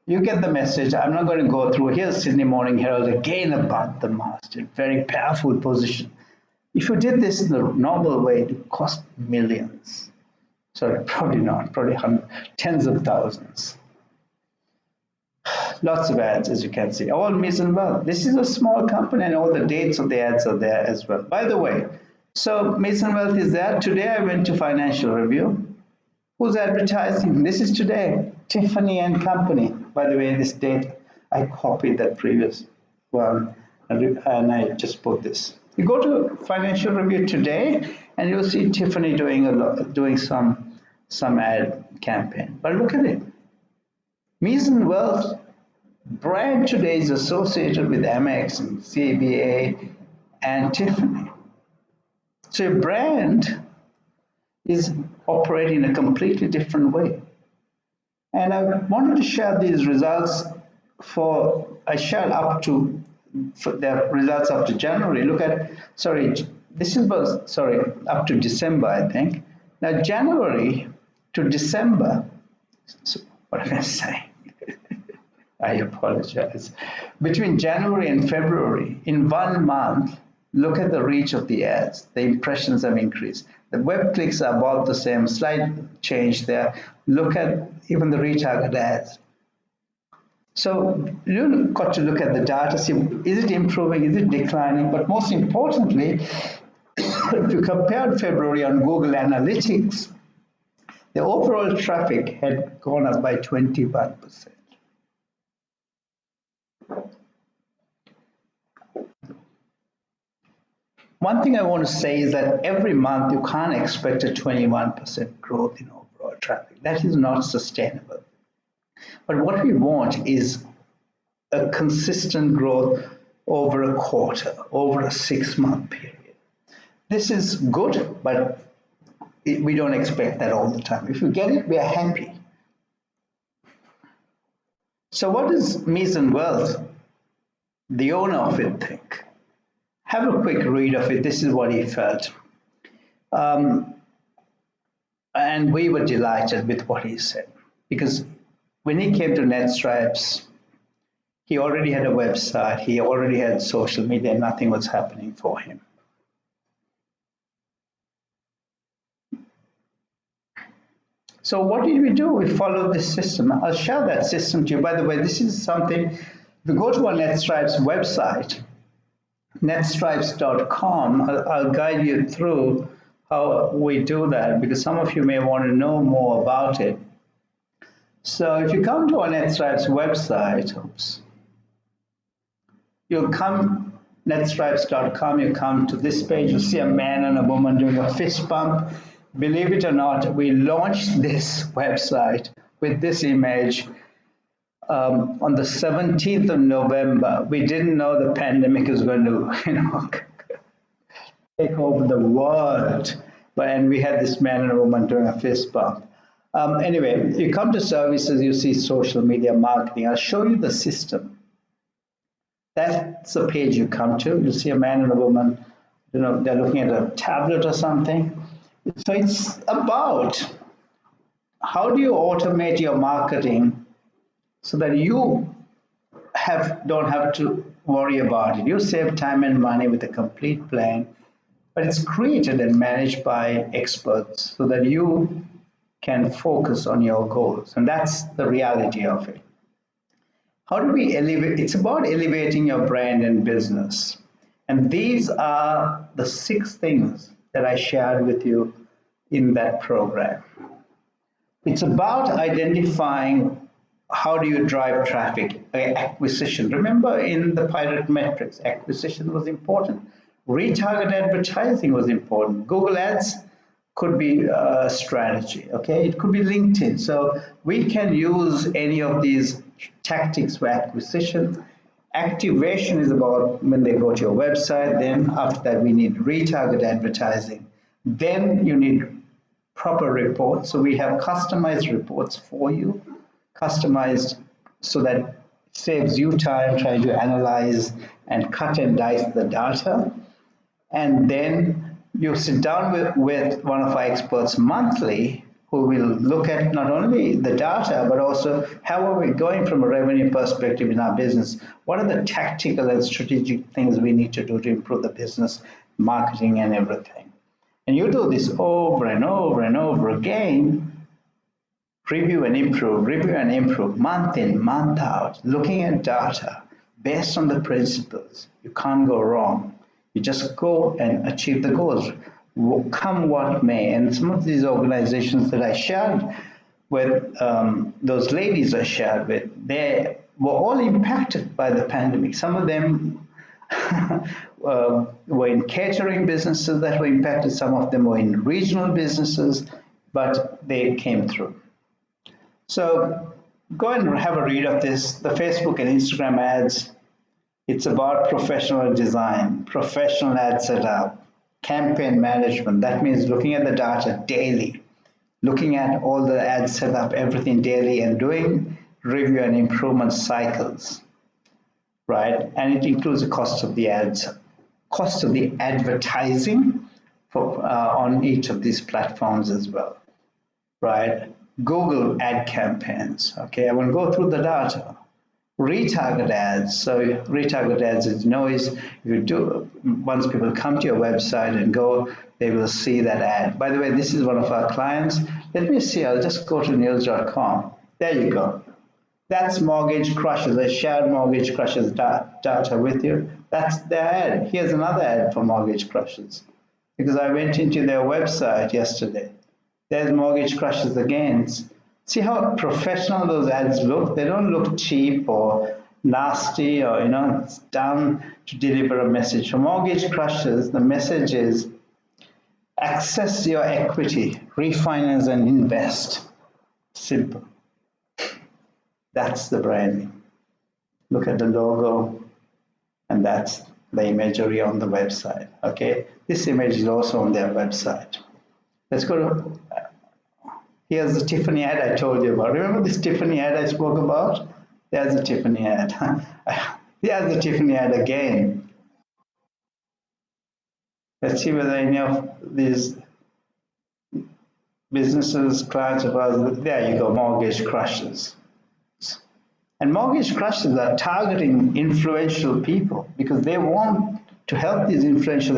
You get the message. I'm not going to go through. Here's Sydney Morning Herald again about the masthead. Very powerful position. If you did this in the normal way, it would cost millions. Sorry, probably not. Probably tens of thousands. Lots of ads, as you can see. All Mise en Wealth. This is a small company, and all the dates of the ads are there as well. By the way, so Mise en Wealth is there. Today I went to Financial Review. Who's advertising? This is today. Tiffany and Company. By the way, this date, I copied that previous one, and I just put this. You go to Financial Review today, and you'll see Tiffany doing some ad campaign. But look at it. Mise en Wealth brand today is associated with Amex and CBA and Tiffany. So your brand is operating in a completely different way. And I wanted to share these results I shared up to, for the results up to January. Look at, sorry, up to December, I think. Now, January to December, so what am I saying? I apologize. Between January and February, in 1 month, look at the reach of the ads. The impressions have increased. The web clicks are about the same, slight change there. Look at even the retarget ads. So you've got to look at the data, see, is it improving, is it declining? But most importantly, if you compared February on Google Analytics, the overall traffic had gone up by 21%. One thing I want to say is that every month you can't expect a 21% growth in overall traffic. That is not sustainable. But what we want is a consistent growth over a quarter, over a 6-month period. This is good, but we don't expect that all the time. If we get it, we are happy. So what does Mason Wealth, the owner of it, think? Have a quick read of it. This is what he felt. And we were delighted with what he said, because when he came to netStripes, he already had a website, he already had social media, and nothing was happening for him. So what did we do? We followed this system. I'll share that system to you. By the way, this is something, if you go to our netStripes website, netstripes.com, I'll guide you through how we do that, because some of you may want to know more about it. So if you come to our netStripes website, you'll come, netstripes.com, you come to this page, you'll see a man and a woman doing a fist bump. Believe it or not, we launched this website with this image on the 17th of November. We didn't know the pandemic was going to, take over the world. And we had this man and a woman doing a fist bump. Anyway, you come to services, you see social media marketing. I'll show you the system. That's the page you come to. You see a man and a woman, they're looking at a tablet or something. So it's about how do you automate your marketing so that you don't have to worry about it. You save time and money with a complete plan, but it's created and managed by experts so that you can focus on your goals. And that's the reality of it. How do we elevate? It's about elevating your brand and business. And these are the 6 things that I shared with you in that program. It's about identifying how do you drive traffic, acquisition. Remember in the pilot metrics, acquisition was important. Retarget advertising was important. Google Ads could be a strategy, okay? It could be LinkedIn. So we can use any of these tactics for acquisition. Activation is about when they go to your website. Then after that, we need retarget advertising. Then you need proper reports. So we have customized reports for you, customized so that it saves you time trying to analyze and cut and dice the data. And then you sit down with one of our experts monthly who will look at not only the data, but also how are we going from a revenue perspective in our business? What are the tactical and strategic things we need to do to improve the business, marketing, and everything? And you do this over and over and over again, review and improve, month in, month out, looking at data based on the principles. You can't go wrong. You just go and achieve the goals, come what may. And some of these organizations that I shared with, those ladies I shared with, they were all impacted by the pandemic. Some of them were in catering businesses that were impacted. Some of them were in regional businesses, but they came through. So go and have a read of this. The Facebook and Instagram ads, it's about professional design, professional ad setup, campaign management. That means looking at the data daily, looking at all the ad setup, everything daily, and doing review and improvement cycles, right? And it includes the cost of the ads, cost of the advertising for on each of these platforms as well, right? Google ad campaigns. Okay, I will go through the data. Retarget ads. So retarget ads is if you do, once people come to your website and go, they will see that ad. By the way, this is one of our clients. Let me see, I'll just go to news.com. There you go. That's Mortgage Crushers. I shared Mortgage Crushers data with you. That's their ad. Here's another ad for Mortgage Crushers because I went into their website yesterday. There's Mortgage Crushers again. See how professional those ads look? They don't look cheap or nasty or, it's done to deliver a message. For Mortgage Crushers, the message is access your equity, refinance and invest. Simple. That's the branding. Look at the logo, and that's the imagery on the website. Okay, this image is also on their website. Let's go to, here's the Tiffany ad I told you about. Remember this Tiffany ad I spoke about? There's the Tiffany ad. Here's the Tiffany ad again. Let's see whether any of these businesses, clients of ours, there you go, Mortgage Crushers. And Mortgage Crushers are targeting influential people because they want to help these influential,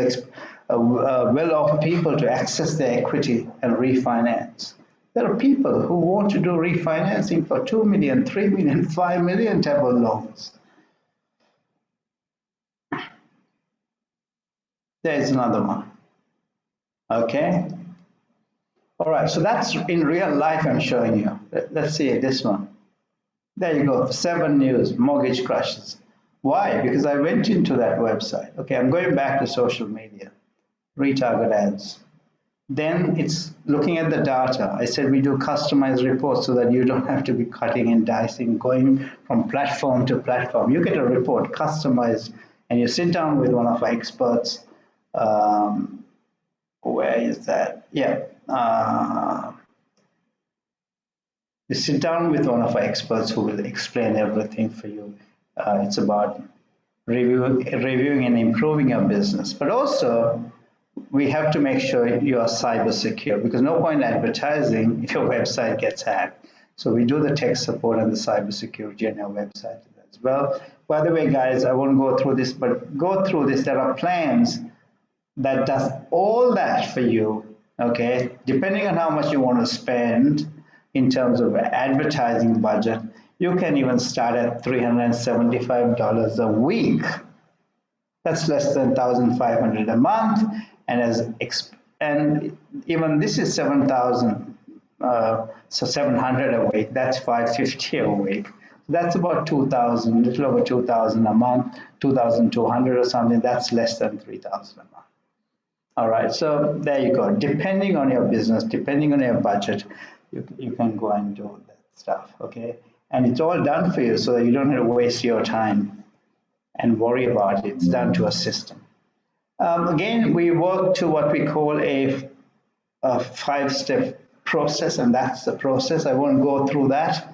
well-off people to access their equity and refinance. There are people who want to do refinancing for 2 million, 3 million, 5 million type of loans. There's another one. Okay. All right. So that's in real life I'm showing you. Let's see this one. There you go, 7 News, Mortgage Crushers. Why? Because I went into that website. Okay, I'm going back to social media, retarget ads. Then it's looking at the data. I said we do customized reports so that you don't have to be cutting and dicing, going from platform to platform. You get a report customized and you sit down with one of our experts. Where is that? Yeah. You sit down with one of our experts who will explain everything for you. It's about reviewing and improving your business. But also, we have to make sure you are cyber secure because no point advertising if your website gets hacked. So we do the tech support and the cyber security on our website as well. By the way, guys, I won't go through this, but go through this. There are plans that does all that for you, okay? Depending on how much you want to spend, in terms of advertising budget, you can even start at $375 a week. That's less than $1,500 a month, and even this is 7,000, so 700 a week. That's 550 a week. That's about 2,000, little over 2,000 a month, 2,200 or something. That's less than 3,000 a month. All right, so there you go. Depending on your business, depending on your budget, you can go and do that stuff, okay? And it's all done for you so that you don't have to waste your time and worry about it. It's done to a system. Again, we work to what we call a 5-step process, and that's the process. I won't go through that.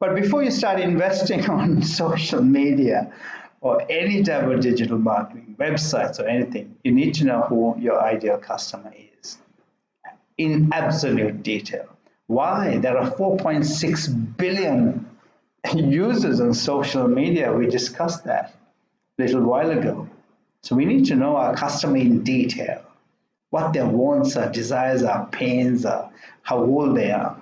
But before you start investing on social media or any type of digital marketing, websites or anything, you need to know who your ideal customer is in absolute detail. Why? There are 4.6 billion users on social media. We discussed that a little while ago. So we need to know our customer in detail, what their wants are, desires are, pains are, how old they are.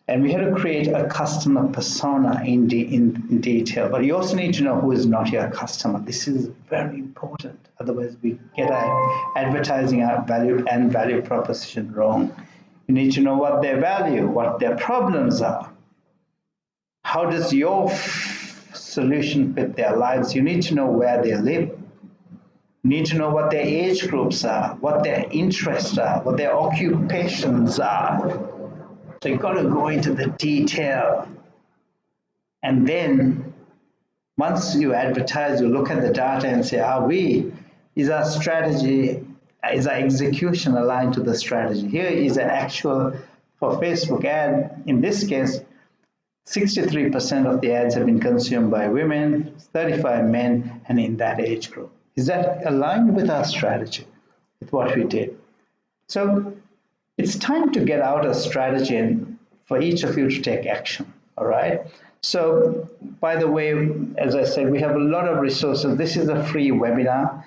And we had to create a customer persona in detail. But you also need to know who is not your customer. This is very important. Otherwise, we get our advertising our value proposition wrong. You need to know what they value, what their problems are. How does your solution fit their lives? You need to know where they live. You need to know what their age groups are, what their interests are, what their occupations are. So you've got to go into the detail. And then once you advertise, you look at the data and say, is our strategy is our execution aligned to the strategy? Here is an actual for Facebook ad. In this case, 63% of the ads have been consumed by women, 35 men, and in that age group. Is that aligned with our strategy, with what we did? So it's time to get out a strategy and for each of you to take action, all right? So, by the way, as I said, we have a lot of resources. This is a free webinar.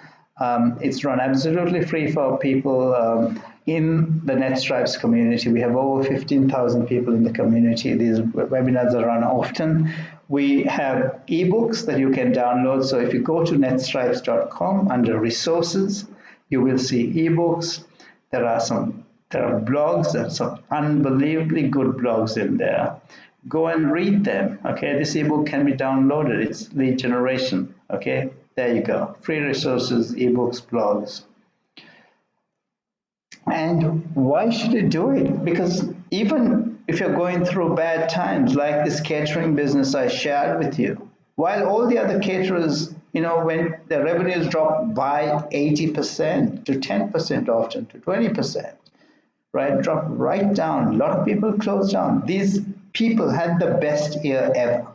It's run absolutely free for people in the netStripes community. We have over 15,000 people in the community. These webinars are run often. We have ebooks that you can download. So if you go to netstripes.com under resources, you will see ebooks. There are blogs. There are some unbelievably good blogs in there. Go and read them. Okay, this ebook can be downloaded. It's lead generation. Okay, there you go. Free resources, ebooks, blogs. And why should you do it? Because even if you're going through bad times, like this catering business I shared with you, while all the other caterers, when the revenues drop by 80% to 10% often to 20%, right, drop right down. A lot of people close down. These people had the best year ever.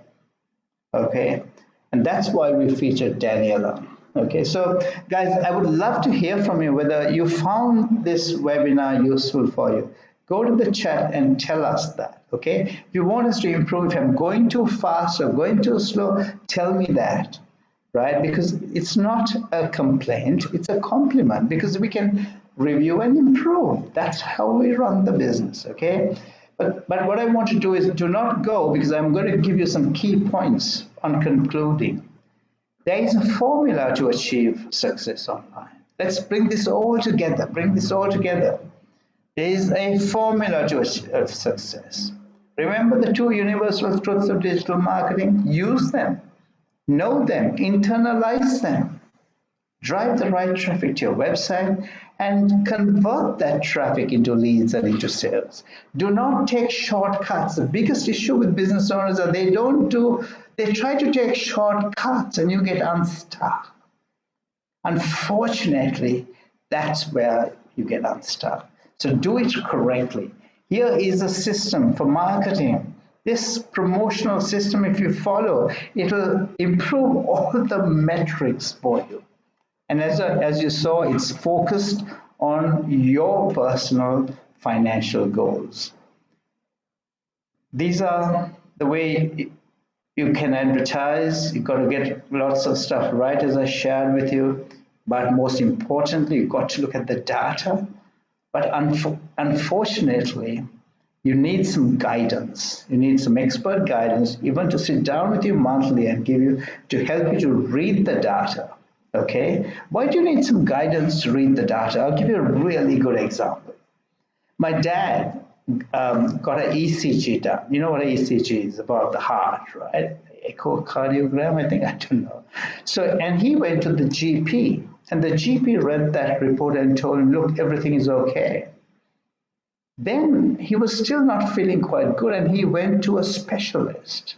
Okay, and that's why we featured Daniela. Okay, so guys, I would love to hear from you whether you found this webinar useful for you. Go to the chat and tell us that. Okay, if you want us to improve, if I'm going too fast or going too slow, tell me that, right? Because it's not a complaint, it's a compliment, because we can review and improve. That's how we run the business. Okay, but what I want to do is do not go, because I'm going to give you some key points on concluding. There is a formula to achieve success online. Let's bring this all together. There is a formula to achieve success. Remember the two universal truths of digital marketing? Use them, know them, internalize them. Drive the right traffic to your website and convert that traffic into leads and into sales. Do not take shortcuts. The biggest issue with business owners is they try to take shortcuts and you get unstuck. Unfortunately, that's where you get unstuck. So do it correctly. Here is a system for marketing. This promotional system, if you follow, it'll improve all the metrics for you. And as you saw, it's focused on your personal financial goals. These are the way you can advertise. You've got to get lots of stuff right, as I shared with you. But most importantly, you've got to look at the data. But unfortunately, you need some guidance. You need some expert guidance, even to sit down with you monthly and to help you to read the data. Okay, why do you need some guidance to read the data? I'll give you a really good example. My dad got an ECG done. You know what an ECG is? About the heart, right? Echocardiogram, I think, I don't know. So, and he went to the GP, and the GP read that report and told him, look, everything is okay. Then he was still not feeling quite good, and he went to a specialist.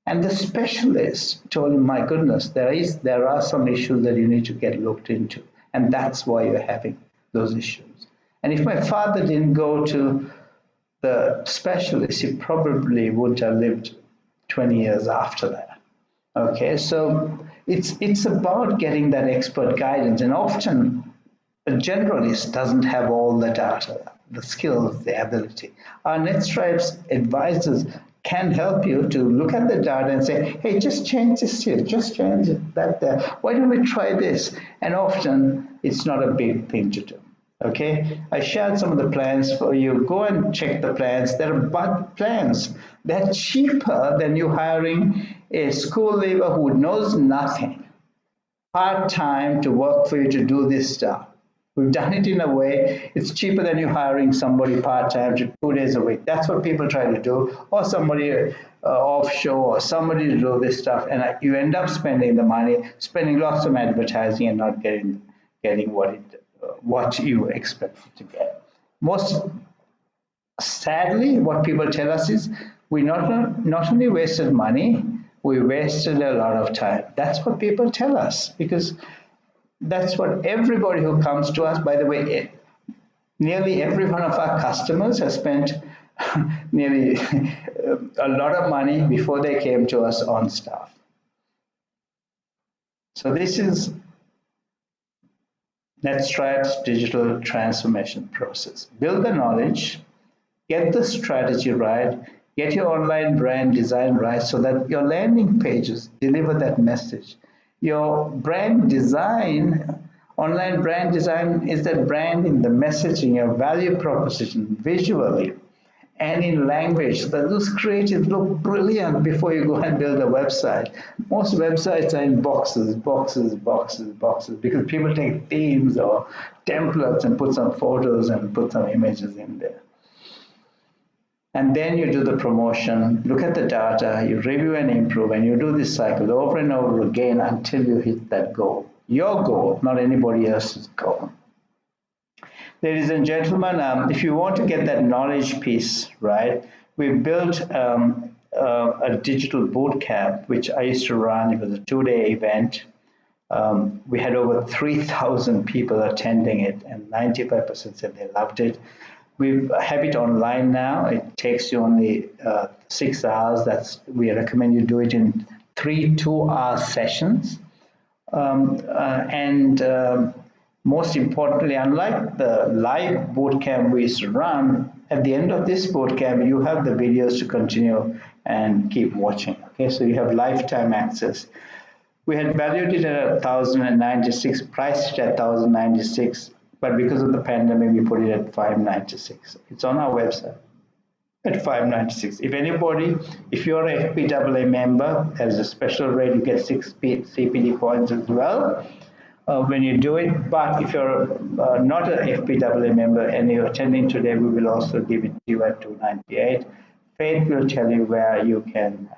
And the specialist told him, my goodness, there are some issues that you need to get looked into. And that's why you're having those issues. And if my father didn't go to the specialist, he probably wouldn't have lived 20 years after that. Okay, so it's about getting that expert guidance. And often a generalist doesn't have all the data, the skills, the ability. Our netStripes advisors can help you to look at the data and say, hey, just change this here, just change that there. Why don't we try this? And often it's not a big thing to do. Okay, I shared some of the plans for you. Go and check the plans. There are bud plans. They're cheaper than you hiring a school leaver who knows nothing, part-time, to work for you to do this stuff. We've done it in a way, it's cheaper than you hiring somebody part-time to 2 days a week. That's what people try to do, or somebody offshore, or somebody to do this stuff, and you end up spending the money, spending lots of advertising and not getting what you expect to get. Most sadly, what people tell us is we not only wasted money, we wasted a lot of time. That's what people tell us, because That's what everybody who comes to us, by the way, nearly every one of our customers has spent nearly a lot of money before they came to us on staff. So this is netStripes digital transformation process. Build the knowledge, get the strategy right, get your online brand design right so that your landing pages deliver that message. Your brand design, online brand design is that branding, the messaging, your value proposition visually and in language so that those creatives look brilliant before you go and build a website. Most websites are in boxes, boxes, boxes, boxes because people take themes or templates and put some photos and put some images in there. And then you do the promotion, look at the data, you review and improve, and you do this cycle over and over again until you hit that goal. Your goal, not anybody else's goal. Ladies and gentlemen, if you want to get that knowledge piece right, we built a digital boot camp, which I used to run. It was a 2-day event. We had over 3,000 people attending it, and 95% said they loved it. We have it online now. It takes you only 6 hours. We recommend you do it in 3 2-hour sessions. Most importantly, unlike the live bootcamp we used to run, at the end of this bootcamp, you have the videos to continue and keep watching. Okay, so you have lifetime access. We had valued it at 1,096, priced it at 1,096, but because of the pandemic, we put it at 596. It's on our website at 596. If you're a FPAA member, there's a special rate. You get 6 CPD points as well when you do it. But if you're not an FPAA member and you're attending today, we will also give it to you at 298. Faith will tell you where you can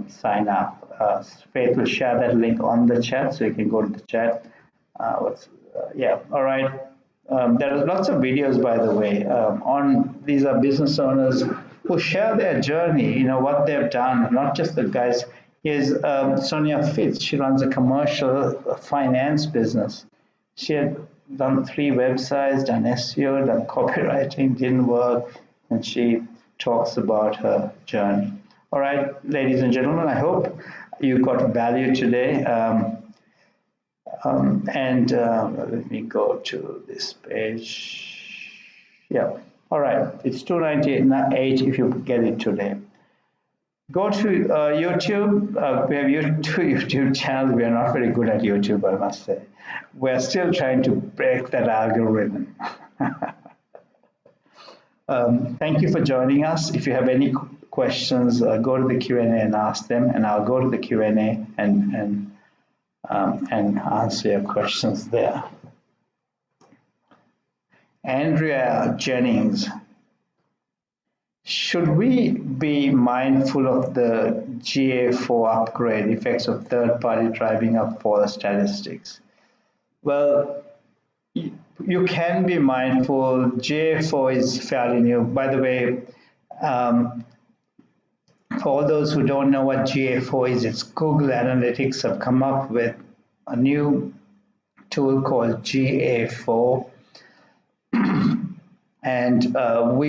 sign up. Faith will share that link on the chat, so you can go to the chat. Yeah, all right. There are lots of videos, by the way, these are business owners who share their journey, what they've done, not just the guys. Here's Sonia Fitz. She runs a commercial finance business. She had done 3 websites, done SEO, done copywriting, didn't work, and she talks about her journey. All right, ladies and gentlemen, I hope you got value today. Let me go to this page. Yeah, all right, it's 298 if you get it today. Go to YouTube. We have 2 YouTube channels. We are not very good at YouTube, I must say. We're still trying to break that algorithm. Thank you for joining us. If you have any questions, go to the Q&A and ask them, and I'll go to the Q&A and answer your questions there. Andrea Jennings. Should we be mindful of the GA4 upgrade effects of third party driving up for the statistics? Well, you can be mindful. GA4 is fairly new. By the way, for all those who don't know what GA4 is, it's Google Analytics have come up with a new tool called GA4. And we